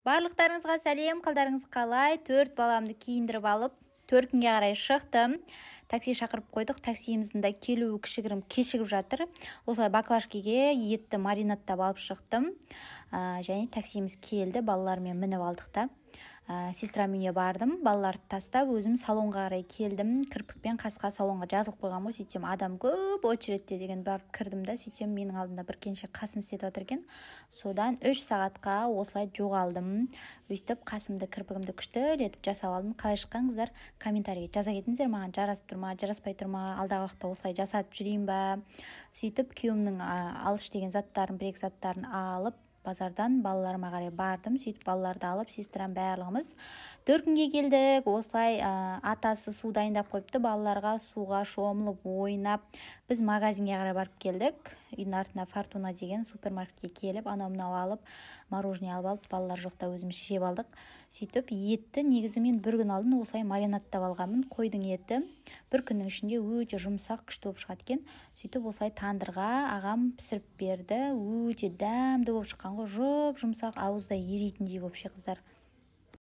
Барлықтарыңызға сәлем, қалдарыңыз қалай? 4 баламды киіндіріп алып, 4 күнге қарай шықтым. Такси шақырып қойдық. Таксиіміздің де келуі кішігірім кешігіп жатыр. Осылай баклажкеге етті маринадтап алып шықтым. Және таксиіміз келді, балалармен мініп алдық та. Сестрам үйіне бардым, балаларды тастап, өзім салонға қарай келдім. Кірпікпен қасқа салонға жазылып қойған ғой, сөйтсем адам көп очередте деген барып кірдім да, сөйтсем менің алдымда бір келіншек қасын істетіп жатыр екен. Содан 3 сағатқа осылай жоғалдым. Өйстіп қасымды, кірпігімді күштілетіп жасап алдым. Қалай шыққаныңыздар комментарийге жаза кетіңіздер, маған жарасып тұр ма, жараспай тұр ма, алдағы уақытта осылай жасатып жүрейін ба. Сөйтіп күйеуімнің алыш деген заттарын, бір-екі заттарын алып базардан балаларыма қарай бардым. Сөйтіп балаларды алып, сестрам барлығымыз 4 күнге келдік. Осылай атасы су дайындап қойыпты, балаларға суға шомылып, ойнап. Біз магазинге қарай барып келдік. Үйдің артына Фортуна деген супермаркетке келіп, анау-мынау алып, мороженое алып, балалар жоқта өзіміз жеп алдық. Сөйтіп етті негізі мен бір күн алдын осылай маринадтап алғанмын. Қойдың еті бір күннің ішінде өте жұмсақ, күшті болып шығады екен. Сөйтіп осылай тандырға ағам пісіріп берді. Өте дәмді болып шыққан ғой, жұп-жұмсақ, ауызда ерейтіндей болып ше қыздар.